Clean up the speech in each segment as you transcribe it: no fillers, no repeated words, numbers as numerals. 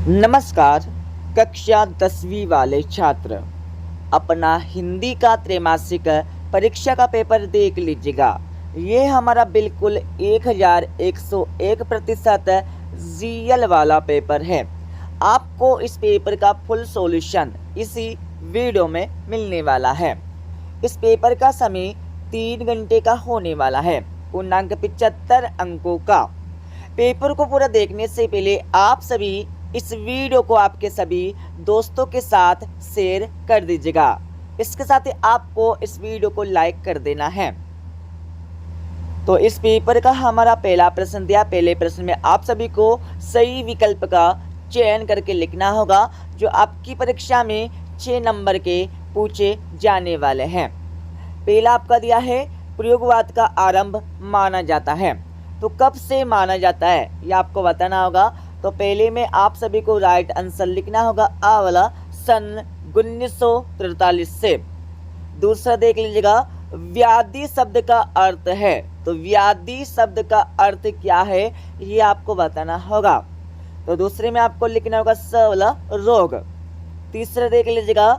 नमस्कार। कक्षा 10वीं वाले छात्र अपना हिंदी का त्रैमासिक परीक्षा का पेपर देख लीजिएगा। ये हमारा बिल्कुल 1101% रियल वाला पेपर है। आपको इस पेपर का फुल सॉल्यूशन इसी वीडियो में मिलने वाला है। इस पेपर का समय 3 घंटे का होने वाला है। पूर्णांक 75 अंकों का। पेपर को पूरा देखने से पहले आप सभी इस वीडियो को आपके सभी दोस्तों के साथ शेयर कर दीजिएगा। इसके साथ ही आपको इस वीडियो को लाइक कर देना है। तो इस पेपर का हमारा पहला प्रश्न दिया। पहले प्रश्न में आप सभी को सही विकल्प का चयन करके लिखना होगा, जो आपकी परीक्षा में 6 नंबर के पूछे जाने वाले हैं। पहला आपका दिया है, प्रयोगवाद का आरंभ माना जाता है। तो कब से माना जाता है यह आपको बताना होगा। तो पहले में आप सभी को राइट आंसर लिखना होगा, आ वाला सन 1943 से। दूसरा देख लीजिएगा, व्याधि शब्द का अर्थ है। तो व्याधि शब्द का अर्थ क्या है ये आपको बताना होगा। तो दूसरे में आपको लिखना होगा स वाला रोग। तीसरा देख लीजिएगा,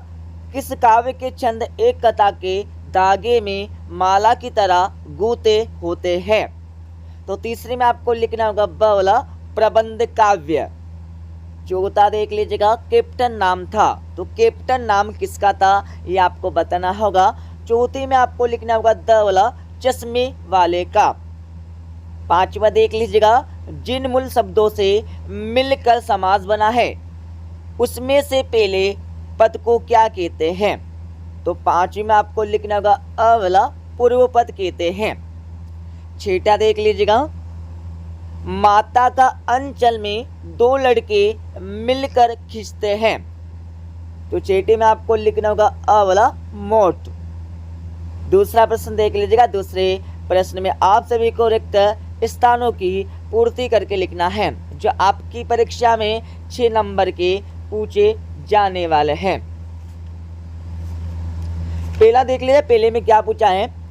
किस काव्य के छंद एक कथा के धागे में माला की तरह गूंथे होते हैं। तो तीसरे में आपको लिखना होगा ब वाला प्रबंध काव्य। चौथा देख लीजिएगा, कैप्टन नाम था। तो कैप्टन नाम किसका था ये आपको बताना होगा। चौथे में आपको लिखना होगा द वाला चश्मे वाले का। पांचवा देख लीजिएगा, जिन मूल शब्दों से मिलकर समास बना है उसमें से पहले पद को क्या कहते हैं। तो पांचवी में आपको लिखना होगा अ वाला पूर्व पद कहते हैं। छठा देख लीजिएगा, माता का अंचल में 2 लड़के मिलकर खींचते हैं। तो छठे में आपको लिखना होगा अ वाला मोट। दूसरा प्रश्न देख लीजिएगा। दूसरे प्रश्न में आप सभी को रिक्त स्थानों की पूर्ति करके लिखना है, जो आपकी परीक्षा में 6 नंबर के पूछे जाने वाले हैं। पहला देख लीजिए, पहले में क्या पूछा है,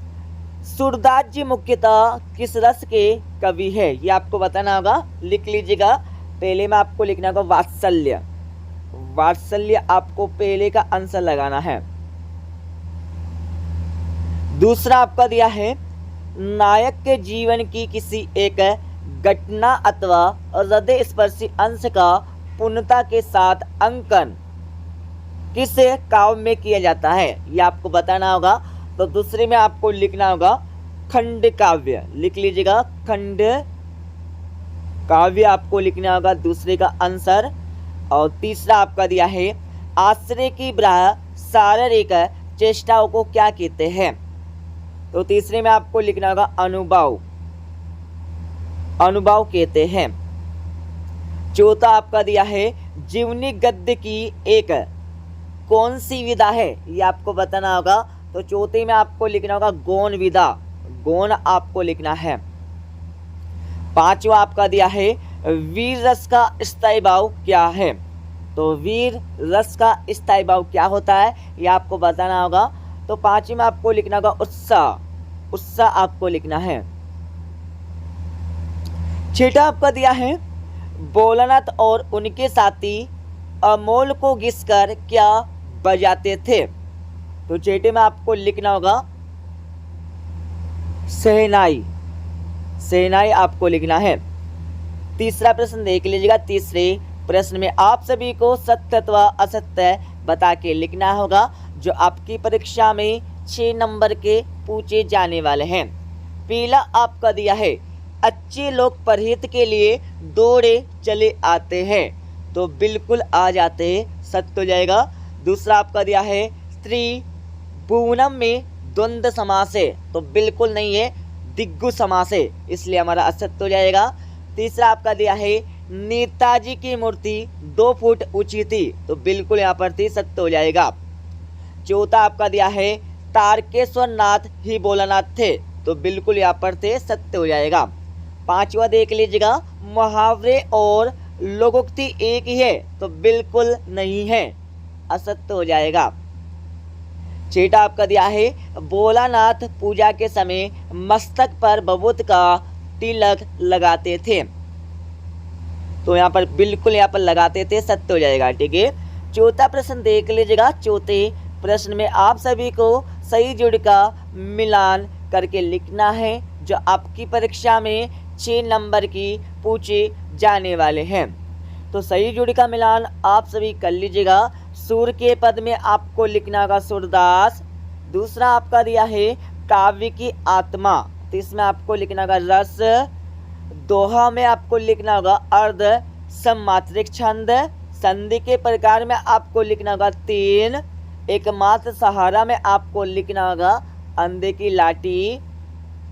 सूरदास जी मुख्यतः किस रस के कवि है ये आपको बताना होगा। लिख लीजिएगा। पहले में आपको लिखना होगा वात्सल्य। वात्सल्य आपको पहले का आंसर लगाना है। दूसरा आपका दिया है, नायक के जीवन की किसी एक घटना अथवा हृदय स्पर्शी अंश का पूर्णता के साथ अंकन किस काव्य में किया जाता है ये आपको बताना होगा। तो दूसरे में आपको लिखना होगा खंड काव्य। लिख लीजिएगा, खंड काव्य आपको लिखना होगा दूसरे का आंसर। और तीसरा आपका दिया है, आश्रय की ब्राह शारीरिक चेष्टाओं को क्या कहते हैं। तो तीसरे में आपको लिखना होगा अनुभव। अनुभव कहते हैं। चौथा आपका दिया है, जीवनी गद्य की एक कौन सी विधा है ये आपको बताना होगा। तो चौथे में आपको लिखना होगा गौण विधा। गौण आपको लिखना है। पांचवा आपका दिया है, वीर रस का स्थायी भाव क्या है। तो वीर रस का स्थायी भाव क्या होता है ये आपको बताना होगा। तो पांचवी में आपको लिखना होगा उत्साह। उत्साह आपको लिखना है। छठा आपका दिया है, भोलानाथ और उनके साथी अमोल को घिसकर क्या बजाते थे। तो छठे में आपको लिखना होगा शहनाई। शहनाई आपको लिखना है। तीसरा प्रश्न देख लीजिएगा। तीसरे प्रश्न में आप सभी को सत्य अथवा असत्य बता के लिखना होगा, जो आपकी परीक्षा में 6 नंबर के पूछे जाने वाले हैं। पहला आपका दिया है, अच्छे लोग परहित के लिए दौड़े चले आते हैं। तो बिल्कुल आ जाते हैं, सत्य हो जाएगा। दूसरा आपका दिया है, स्त्री भुवनम में द्वंद्व समास है। तो बिल्कुल नहीं है, दिग्गु समास है, इसलिए हमारा असत्य हो जाएगा। तीसरा आपका दिया है, नेताजी की मूर्ति 2 फुट ऊंची थी। तो बिल्कुल यहाँ पर थी, सत्य हो जाएगा। चौथा आपका दिया है, तारकेश्वर नाथ ही भोलानाथ थे। तो बिल्कुल यहाँ पर थे, सत्य हो जाएगा। पांचवा देख लीजिएगा, मुहावरे और लोकोक्ति एक ही है। तो बिल्कुल नहीं है, असत्य हो जाएगा। छठा आपका दिया है, भोलानाथ पूजा के समय मस्तक पर बबूत का तिलक लगाते थे। तो यहाँ पर बिल्कुल यहाँ पर लगाते थे, सत्य हो जाएगा। ठीक है, चौथा प्रश्न देख लीजिएगा। चौथे प्रश्न में आप सभी को सही जोड़ का मिलान करके लिखना है, जो आपकी परीक्षा में 6 नंबर की पूछे जाने वाले हैं। तो सही जोड़ी का मिलान आप सभी कर लीजिएगा। सूर के पद में आपको लिखना होगा सूरदास। दूसरा आपका दिया है काव्य की आत्मा, तो इसमें आपको लिखना होगा रस। दोहा में आपको लिखना होगा अर्ध सममात्रिक छंद। संधि के प्रकार में आपको लिखना होगा 3। एकमात्र सहारा में आपको लिखना होगा अंधे की लाठी।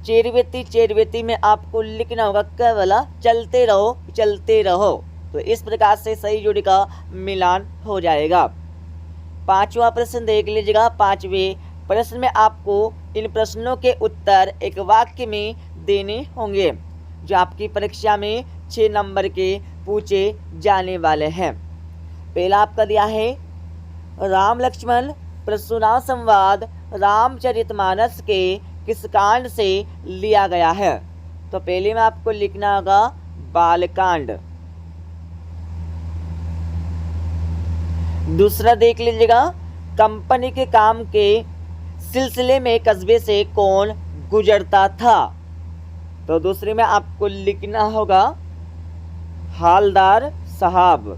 चेरवेती में आपको लिखना होगा केवल चलते रहो चलते रहो। तो इस प्रकार से सही जोड़ी का मिलान हो जाएगा। पांचवा प्रश्न देख लीजिएगा। पांचवें प्रश्न में आपको इन प्रश्नों के उत्तर एक वाक्य में देने होंगे, जो आपकी परीक्षा में 6 नंबर के पूछे जाने वाले हैं। पहला आपका दिया है राम लक्ष्मण परशुराम संवाद रामचरितमानस के किस कांड से लिया गया है। तो पहले में आपको लिखना होगा बालकांड। दूसरा देख लीजिएगा, कंपनी के काम के सिलसिले में कस्बे से कौन गुजरता था। तो दूसरे में आपको लिखना होगा हालदार साहब।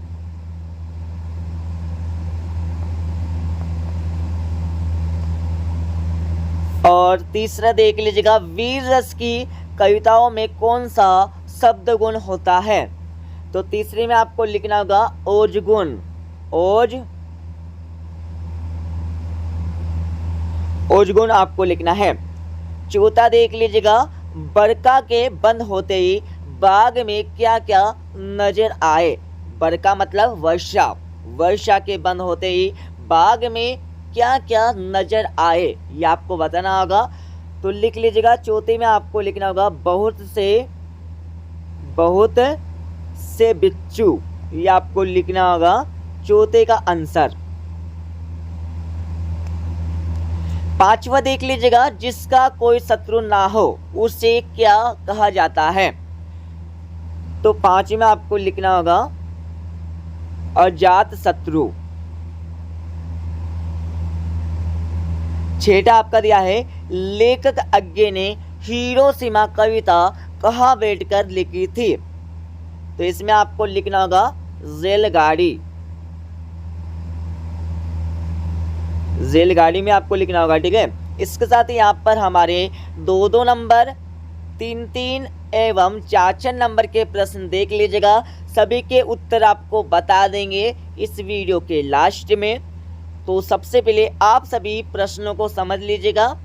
और तीसरा देख लीजिएगा, वीर रस की कविताओं में कौन सा शब्द गुण होता है। तो तीसरे में आपको लिखना होगा ओज गुण। ओज गुण आपको लिखना है। चौथा देख लीजिएगा, बरखा के बंद होते ही बाग में क्या क्या नजर आए। बरखा मतलब वर्षा, वर्षा के बंद होते ही बाग में क्या क्या नजर आए, ये आपको बताना होगा। तो लिख लीजिएगा। चौथे में आपको लिखना होगा बहुत से बिच्छू, ये आपको लिखना होगा चौथे का आंसर। पांचवा देख लीजिएगा, जिसका कोई शत्रु ना हो उसे क्या कहा जाता है। तो 5 में आपको लिखना होगा अजात शत्रु। छठा आपका दिया है लेखक अज्ञे ने हिरोशिमा कविता कहाँ बैठकर लिखी थी। तो इसमें आपको लिखना होगा रेलगाड़ी में आपको लिखना होगा। ठीक है, इसके साथ ही यहाँ पर हमारे 2-2 नंबर 3-3 एवं 4-4 नंबर के प्रश्न देख लीजिएगा। सभी के उत्तर आपको बता देंगे इस वीडियो के लास्ट में। तो सबसे पहले आप सभी प्रश्नों को समझ लीजिएगा।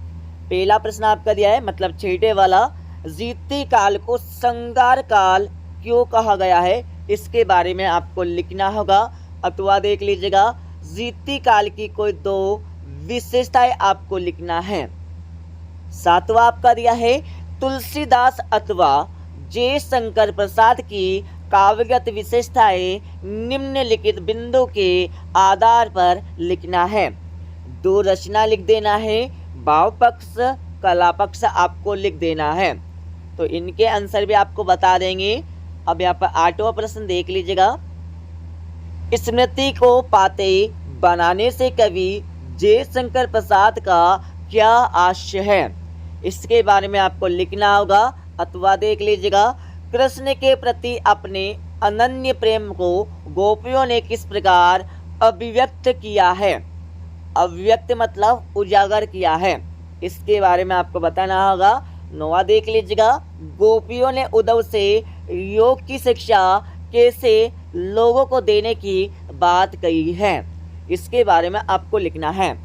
पहला प्रश्न आपका दिया है, मतलब छठे वाला, जीती काल को संगार काल क्यों कहा गया है, इसके बारे में आपको लिखना होगा। अथवा देख लीजिएगा, जीती काल की कोई 2 विशेषताएं आपको लिखना है। 7वां आपका दिया है तुलसीदास अथवा जे शंकर प्रसाद की काव्यगत विशेषताएं निम्नलिखित बिंदु के आधार पर लिखना है। 2 रचना लिख देना है, भाव पक्ष कला पक्ष आपको लिख देना है। तो इनके आंसर भी आपको बता देंगे। अब यहाँ पर 8वां प्रश्न देख लीजिएगा। स्मृति को पाते बनाने से कवि जे शंकर प्रसाद का क्या आशय है, इसके बारे में आपको लिखना होगा। अथवा देख लीजिएगा, कृष्ण के प्रति अपने अनन्य प्रेम को गोपियों ने किस प्रकार अभिव्यक्त किया है। अभिव्यक्त मतलब उजागर किया है, इसके बारे में आपको बताना होगा। 9वां देख लीजिएगा, गोपियों ने उद्धव से योग की शिक्षा कैसे लोगों को देने की बात कही है, इसके बारे में आपको लिखना है।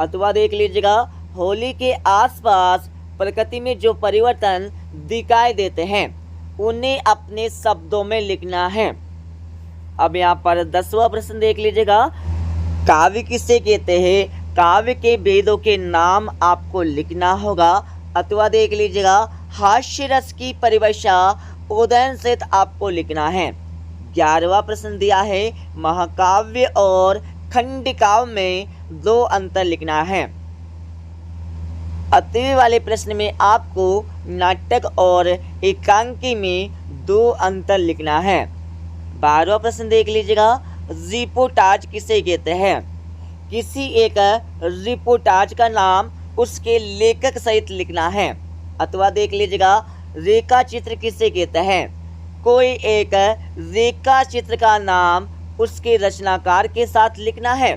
अथवा देख लीजिएगा, होली के आसपास प्रकृति में जो परिवर्तन दिखाई देते हैं उन्हें अपने शब्दों में लिखना है। अब यहाँ पर 10वां प्रश्न देख लीजिएगा, काव्य किसे कहते हैं, काव्य के भेदों के नाम आपको लिखना होगा। अथवा देख लीजिएगा, हास्य रस की परिभाषा उदयन से आपको लिखना है। 11वां प्रश्न दिया है, महाकाव्य और खंडकाव्य में 2 अंतर लिखना है। 8वें वाले प्रश्न में आपको नाटक और एकांकी में 2 अंतर लिखना है। 12वां प्रश्न देख लीजिएगा, रिपोर्टाज किसे कहते हैं? किसी एक रिपोर्टाज का नाम उसके लेखक सहित लिखना है। अथवा देख लीजिएगा, रेखा चित्र किसे कहते हैं? कोई एक रेखा चित्र का नाम उसके रचनाकार के साथ लिखना है।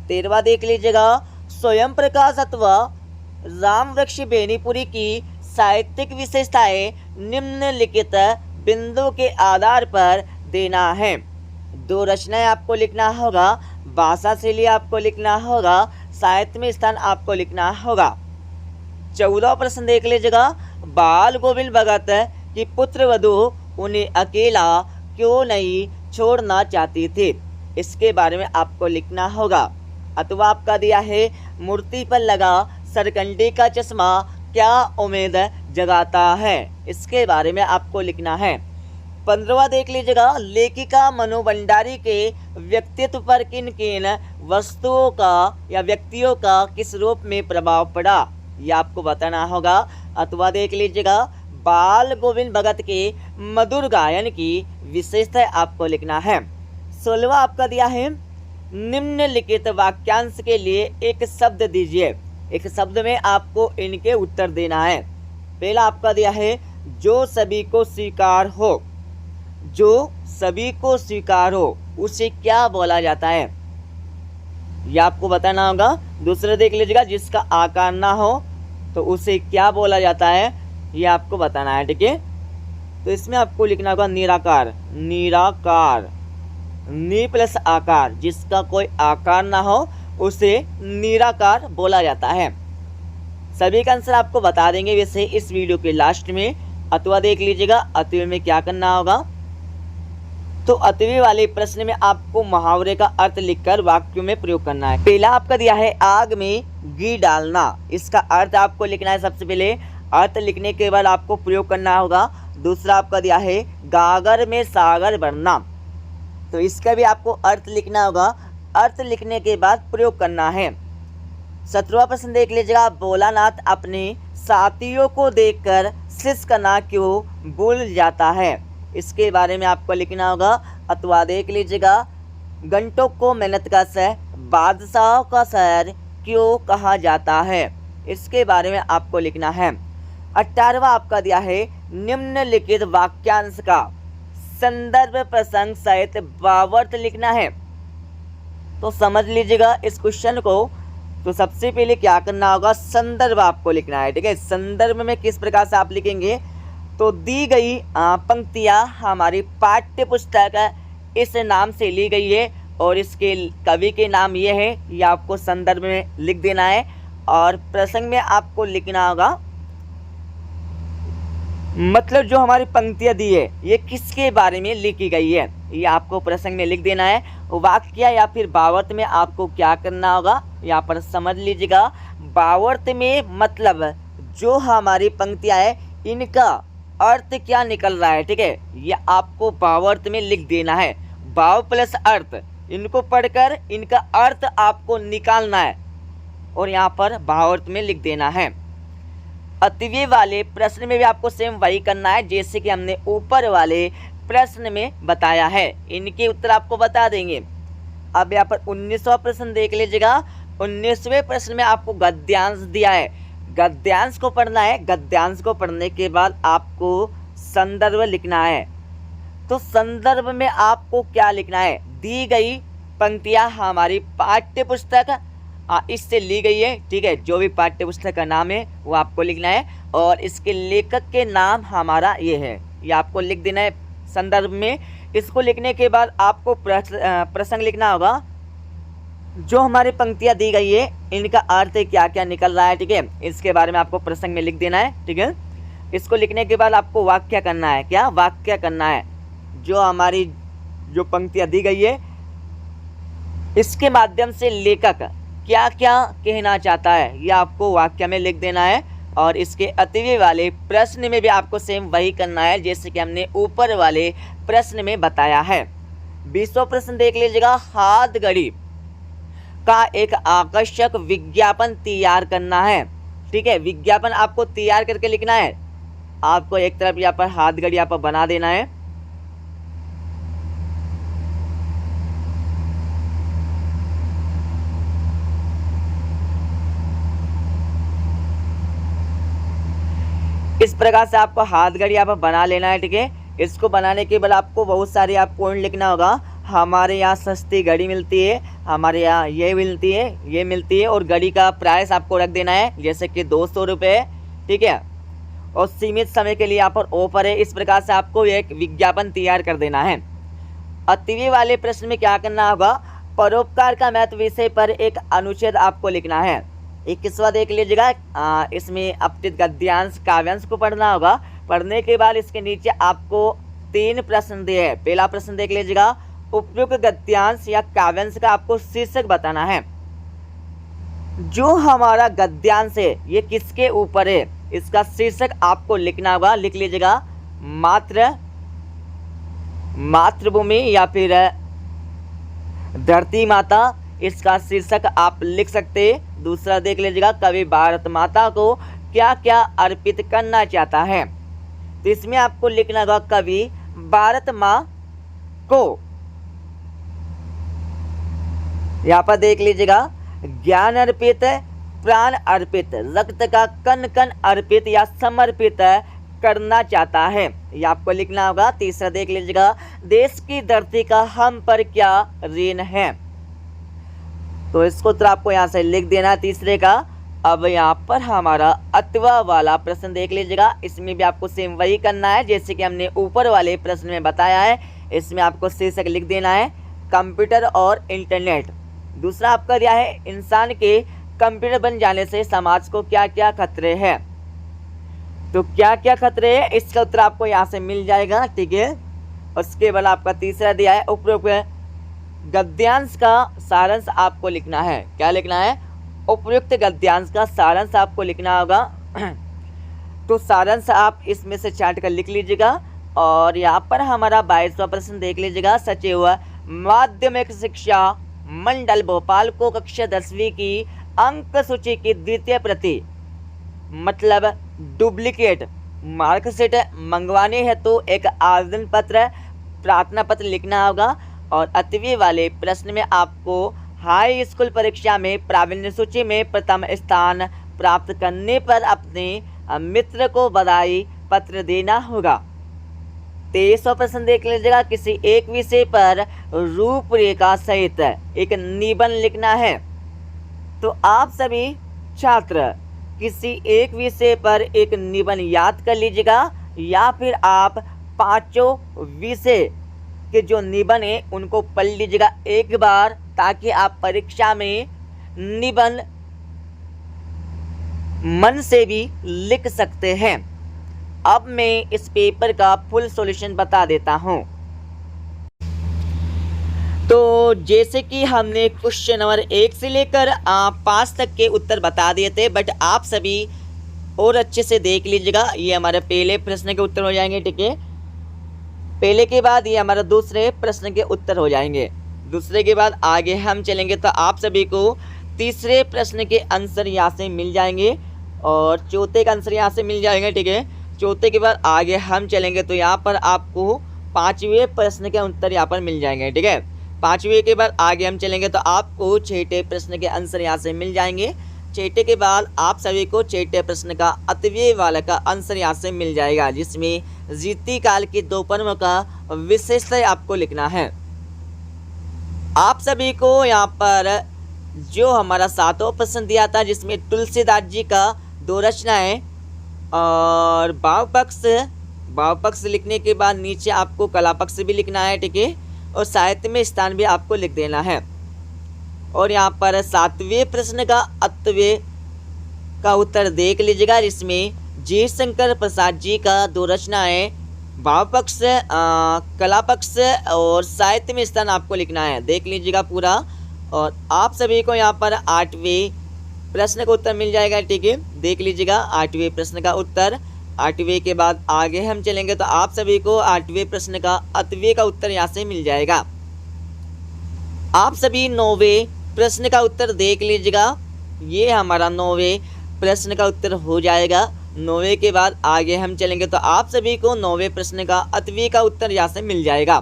13वां देख लीजिएगा, स्वयं प्रकाश अथवा राम वृक्ष बेनीपुरी की साहित्यिक विशेषताएं निम्नलिखित बिंदु के आधार पर देना है। 2 रचनाएं आपको लिखना होगा, भाषा शैली आपको लिखना होगा, साहित्य में स्थान आपको लिखना होगा। 14वां प्रश्न देख लीजिएगा, बाल गोविंद भगत की पुत्र वधू उन्हें अकेला क्यों नहीं छोड़ना चाहती थी? इसके बारे में आपको लिखना होगा। अथवा आपका दिया है, मूर्ति पर लगा सरकंडे का चश्मा क्या उम्मीद जगाता है? इसके बारे में आपको लिखना है। 15वां देख लीजिएगा, लेखिका मनु भंडारी के व्यक्तित्व पर किन किन वस्तुओं का या व्यक्तियों का किस रूप में प्रभाव पड़ा, यह आपको बताना होगा। अथवा देख लीजिएगा, बाल गोविंद भगत के मधुर गायन की विशेषता आपको लिखना है। 16वां आपका दिया है, निम्नलिखित वाक्यांश के लिए एक शब्द दीजिए। एक शब्द में आपको इनके उत्तर देना है। पहला आपका दिया है, जो सभी को स्वीकार हो। जो सभी को स्वीकार हो उसे क्या बोला जाता है, यह आपको बताना होगा। दूसरा देख लीजिएगा, जिसका आकार ना हो तो उसे क्या बोला जाता है, यह आपको बताना है। ठीक है, तो इसमें आपको लिखना होगा निराकार। निराकार, नि प्लस आकार, जिसका कोई आकार ना हो उसे निराकार बोला जाता है। सभी का आंसर आपको बता देंगे वैसे इस वीडियो के लास्ट में। अथवा देख लीजिएगा, अथवे में क्या करना होगा, तो अथवे वाले प्रश्न में आपको मुहावरे का अर्थ लिखकर वाक्यों में प्रयोग करना है। पहला आपका दिया है, आग में घी डालना। इसका अर्थ आपको लिखना है। सबसे पहले अर्थ लिखने के बाद आपको प्रयोग करना होगा। दूसरा आपका दिया है, गागर में सागर भरना, तो इसका भी आपको अर्थ लिखना होगा। अर्थ लिखने के बाद प्रयोग करना है। 17वां प्रश्न देख लीजिएगा, भोलानाथ अपने साथियों को देखकर शिश करना क्यों भूल जाता है? इसके बारे में आपको लिखना होगा। अथवा देख लीजिएगा, घंटों को मेहनत का शहर, बादशाहों का शहर क्यों कहा जाता है? इसके बारे में आपको लिखना है। 18वां आपका दिया है, निम्नलिखित वाक्यांश का संदर्भ प्रसंग सहित भावार्थ लिखना है। तो समझ लीजिएगा इस क्वेश्चन को। तो सबसे पहले क्या करना होगा, संदर्भ आपको लिखना है। ठीक है, संदर्भ में किस प्रकार से आप लिखेंगे, तो दी गई पंक्तियाँ हमारी पाठ्य पुस्तक इस नाम से ली गई है और इसके कवि के नाम ये है, ये आपको संदर्भ में लिख देना है। और प्रसंग में आपको लिखना होगा, मतलब जो हमारी पंक्तियाँ दी है ये किसके बारे में लिखी गई है, ये आपको प्रसंग में लिख देना है। वाक्य या फिर भावार्थ में आपको क्या करना होगा, यहाँ पर समझ लीजिएगा। भावार्थ में मतलब जो हमारी पंक्तियाँ है इनका अर्थ क्या निकल रहा है। ठीक है, ये आपको भावार्थ में लिख देना है। भाव प्लस अर्थ, इनको पढ़कर इनका अर्थ आपको निकालना है और यहाँ पर भावार्थ में लिख देना है। अतिव्यय वाले प्रश्न में भी आपको सेम वही करना है जैसे कि हमने ऊपर वाले प्रश्न में बताया है। इनके उत्तर आपको बता देंगे। अब यहाँ पर 19वां प्रश्न देख लीजिएगा। 19वें प्रश्न में आपको गद्यांश दिया है, गद्यांश को पढ़ना है। गद्यांश को पढ़ने के बाद आपको संदर्भ लिखना है। तो संदर्भ में आपको क्या लिखना है, दी गई पंक्तियाँ हमारी पाठ्य पुस्तक इससे ली गई है। ठीक है, जो भी पाठ्य पुस्तक का नाम है वो आपको लिखना है और इसके लेखक के नाम हमारा ये है, ये आपको लिख देना है संदर्भ में। इसको लिखने के बाद आपको प्रसंग लिखना होगा। जो हमारी पंक्तियाँ दी गई है इनका अर्थ क्या क्या निकल रहा है। ठीक है, इसके बारे में आपको प्रसंग में लिख देना है। ठीक है, इसको लिखने के बाद आपको वाक्य करना है। क्या वाक्य करना है, जो हमारी जो पंक्तियाँ दी गई है इसके माध्यम से लेखक क्या क्या कहना चाहता है, यह आपको वाक्य में लिख देना है। और इसके अतिव्यय वाले प्रश्न में भी आपको सेम वही करना है जैसे कि हमने ऊपर वाले प्रश्न में बताया है। 20वां प्रश्न देख लीजिएगा। हाथ घड़ी का एक आकर्षक विज्ञापन तैयार करना है। ठीक है, विज्ञापन आपको तैयार करके लिखना है। आपको एक तरफ यहाँ पर हाथ घड़ी यहाँ पर बना देना है इस प्रकार से आपको हाथ घड़ी यहाँ पर बना लेना है, ठीक है। इसको बनाने के बाद आपको बहुत सारे आप पॉइंट लिखना होगा। हमारे यहाँ सस्ती घड़ी मिलती है, हमारे यहाँ ये मिलती है, ये मिलती है, और घड़ी का प्राइस आपको रख देना है जैसे कि 200 रुपये, ठीक है। और सीमित समय के लिए यहाँ पर ऑफर है। इस प्रकार से आपको एक विज्ञापन तैयार कर देना है। अतिवी वाले प्रश्न में क्या करना होगा, परोपकार का महत्व विषय पर एक अनुच्छेद आपको लिखना है। 21वां देख लीजिएगा। इसमें अपठित गद्यांश काव्यांश को पढ़ना होगा। पढ़ने के बाद इसके नीचे आपको 3 प्रश्न दिए हैं। पहला प्रश्न देख लीजिएगा, उपयुक्त गद्यांश या काव्यांश का आपको शीर्षक बताना है। जो हमारा गद्यांश है ये किसके ऊपर है, इसका शीर्षक आपको लिखना होगा। लिख लीजिएगा, मातृभूमि या फिर धरती माता, इसका शीर्षक आप लिख सकते हैं। दूसरा देख लीजिएगा, कवि भारत माता को क्या क्या अर्पित करना चाहता है। तो इसमें आपको लिखना होगा कवि भारत माँ को, यहाँ पर देख लीजिएगा, ज्ञान अर्पित, प्राण अर्पित, रक्त का कण कण अर्पित या समर्पित करना चाहता है, ये आपको लिखना होगा। तीसरा देख लीजिएगा, देश की धरती का हम पर क्या ऋण है, तो इसको तो आपको यहाँ से लिख देना तीसरे का। अब यहाँ पर हमारा अथवा वाला प्रश्न देख लीजिएगा। इसमें भी आपको सेम वही करना है जैसे कि हमने ऊपर वाले प्रश्न में बताया है। इसमें आपको शीर्षक लिख देना है कंप्यूटर और इंटरनेट। दूसरा आपका दिया है, इंसान के कंप्यूटर बन जाने से समाज को क्या क्या खतरे हैं, तो क्या क्या खतरे हैं इसका उत्तर आपको यहाँ से मिल जाएगा, ठीक है। उसके बाद आपका तीसरा दिया है, उपयुक्त गद्यांश का सारांश आपको लिखना है। क्या लिखना है, उपयुक्त गद्यांश का सारांश आपको लिखना होगा। तो सारांश आप इसमें से छांट कर लिख लीजिएगा। और यहाँ पर हमारा 22वां प्रश्न देख लीजिएगा, सचिव माध्यमिक शिक्षा मंडल भोपाल को कक्षा 10वीं की अंक सूची की द्वितीय प्रति मतलब डुप्लीकेट मार्कशीट मंगवाने है तो एक आवेदन पत्र, प्रार्थना पत्र लिखना होगा। और अतिवी वाले प्रश्न में आपको हाई स्कूल परीक्षा में प्रावीण्य सूची में प्रथम स्थान प्राप्त करने पर अपने मित्र को बधाई पत्र देना होगा। 23वां प्रश्न देख लीजिएगा, किसी एक विषय पर रूपरेखा सहित एक निबंध लिखना है। तो आप सभी छात्र किसी एक विषय पर एक निबंध याद कर लीजिएगा, या फिर आप 5 विषय के जो निबंध है उनको पढ़ लीजिएगा एक बार, ताकि आप परीक्षा में निबंध मन से भी लिख सकते हैं। अब मैं इस पेपर का फुल सॉल्यूशन बता देता हूं। तो जैसे कि हमने क्वेश्चन नंबर 1 से लेकर 5 तक के उत्तर बता दिए थे, बट आप सभी और अच्छे से देख लीजिएगा। ये हमारे पहले प्रश्न के उत्तर हो जाएंगे, ठीक है। पहले के बाद ये हमारा दूसरे प्रश्न के उत्तर हो जाएंगे। दूसरे के बाद आगे हम चलेंगे तो आप सभी को तीसरे प्रश्न के आंसर यहाँ से मिल जाएंगे और चौथे का आंसर यहाँ से मिल जाएंगे, ठीक है। चौथे के बाद आगे हम चलेंगे तो यहाँ पर आपको 5वें प्रश्न के उत्तर यहाँ पर मिल जाएंगे, ठीक है। 5वें के बाद आगे हम चलेंगे तो आपको 6ठे प्रश्न के आंसर यहाँ से मिल जाएंगे। 6ठे के बाद आप सभी को 6ठे प्रश्न का अतव्यय वाला का आंसर यहाँ से मिल जाएगा, जिसमें रीति काल की 2 प्रमुख का विशेषता आपको लिखना है। आप सभी को यहाँ पर जो हमारा 7वां प्रश्न दिया था, जिसमें तुलसीदास जी का 2 रचनाएं और भाव पक्ष लिखने के बाद नीचे आपको कला पक्ष भी लिखना है, ठीक है। और साहित्य में स्थान भी आपको लिख देना है। और यहाँ पर 7वें प्रश्न का अतव्यय का उत्तर देख लीजिएगा, जिसमें जी शंकर प्रसाद जी का 2 रचनाएं भाव पक्ष, कला पक्ष और साहित्य में स्थान आपको लिखना है। देख लीजिएगा पूरा। और आप सभी को यहाँ पर 8वें प्रश्न का उत्तर मिल जाएगा, ठीक है। देख लीजिएगा 8वें प्रश्न का उत्तर। 8वें के बाद आगे हम चलेंगे तो आप सभी को 8वें प्रश्न का अतव्यय का उत्तर यहाँ से मिल जाएगा। आप सभी 9वें प्रश्न का उत्तर देख लीजिएगा। ये हमारा 9वें प्रश्न का उत्तर हो जाएगा। 9वें के बाद आगे हम चलेंगे तो आप सभी को 9वें प्रश्न का अतव्यय का उत्तर यहाँ से मिल जाएगा।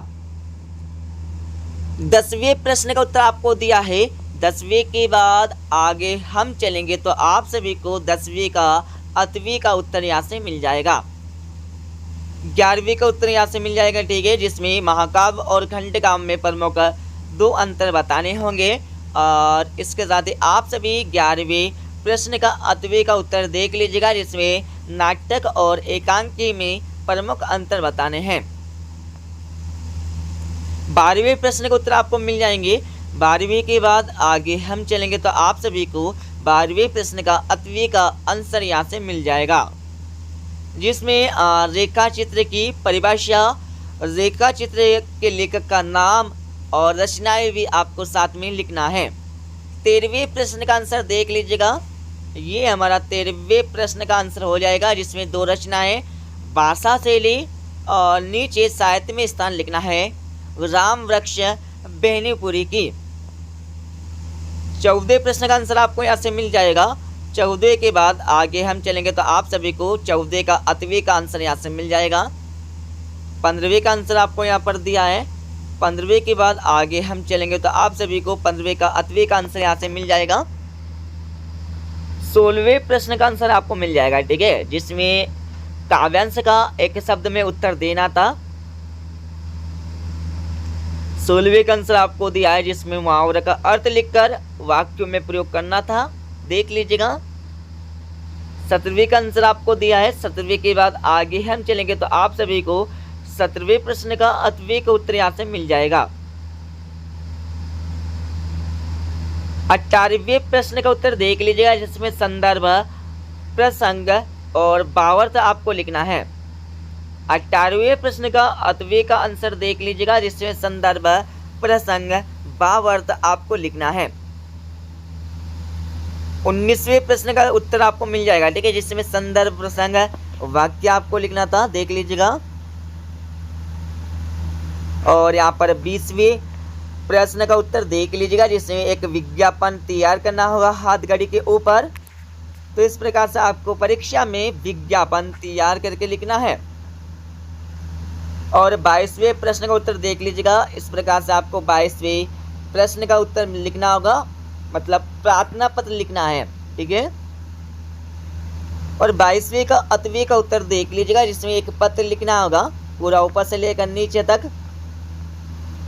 10वें प्रश्न का उत्तर आपको दिया है। 10वें के बाद आगे हम चलेंगे तो आप सभी को 10वें का 8वीं का उत्तर यहाँ से मिल जाएगा। 11वीं का उत्तर यहाँ से मिल जाएगा, ठीक है, जिसमें महाकाव्य और खंडकाव्य में प्रमुख 2 अंतर बताने होंगे। और इसके साथ ही आप सभी 11वें प्रश्न का 8वीं का उत्तर देख लीजिएगा, जिसमें नाटक और एकांकी में प्रमुख अंतर बताने हैं। 12वें प्रश्न का उत्तर आपको मिल जाएंगे। 12वीं के बाद आगे हम चलेंगे तो आप सभी को 12वें प्रश्न का 8वीं का आंसर यहाँ से मिल जाएगा, जिसमें रेखा चित्र की परिभाषा, रेखा चित्र के लेखक का नाम और रचनाएं भी आपको साथ में लिखना है। 13वें प्रश्न का आंसर देख लीजिएगा, ये हमारा 13वें प्रश्न का आंसर हो जाएगा, जिसमें 2 रचनाएं भाषा शैली और नीचे साहित्य में स्थान लिखना है राम वृक्ष बेनीपुरी की। 14वें प्रश्न का आंसर आपको यहाँ से मिल जाएगा। 14 के बाद आगे हम चलेंगे तो आप सभी को 14 का 8वीं का आंसर यहाँ से मिल जाएगा। 15वें का आंसर आपको यहाँ पर दिया है। 15वें के बाद आगे हम चलेंगे तो आप सभी को 15वें का 8वीं का आंसर यहाँ से मिल जाएगा। 16वें प्रश्न का आंसर आपको मिल जाएगा, ठीक है, जिसमें काव्यांश का एक शब्द में उत्तर देना था। 16वें का आंसर आपको दिया है, जिसमें मुहावरे का अर्थ लिखकर वाक्यों में प्रयोग करना था, देख लीजिएगा। 17वें का आंसर आपको दिया है। 17वें के बाद आगे हम चलेंगे तो आप सभी को 17वें प्रश्न का 8वीं का उत्तर यहाँ से मिल जाएगा। 18वें प्रश्न का उत्तर देख लीजिएगा, जिसमें संदर्भ, प्रसंग और भावार्थ आपको लिखना है। 18वें प्रश्न का 8वीं का आंसर देख लीजिएगा, जिसमें संदर्भ, प्रसंग, भावार्थ आपको लिखना है। 19वें प्रश्न का उत्तर आपको मिल जाएगा, ठीक है, जिसमें संदर्भ, प्रसंग, वाक्य आपको लिखना था, देख लीजिएगा। और यहाँ पर 20वें प्रश्न का उत्तर देख लीजिएगा, जिसमें एक विज्ञापन तैयार करना होगा हाथ घड़ी के ऊपर। तो इस प्रकार से आपको परीक्षा में विज्ञापन तैयार करके लिखना है। और 22वें प्रश्न का उत्तर देख लीजिएगा, इस प्रकार से आपको 22वें प्रश्न का उत्तर लिखना होगा, मतलब प्रार्थना पत्र लिखना है, ठीक है। और 22वें का 8वीं का उत्तर देख लीजिएगा, जिसमें एक पत्र लिखना होगा पूरा ऊपर से लेकर नीचे तक।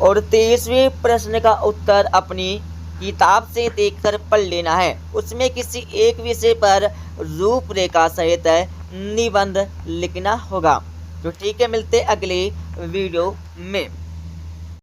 और 23वें प्रश्न का उत्तर अपनी किताब से देखकर पढ़ लेना है, उसमें किसी एक विषय पर रूपरेखा सहित निबंध लिखना होगा। तो ठीक है, मिलते अगले वीडियो में।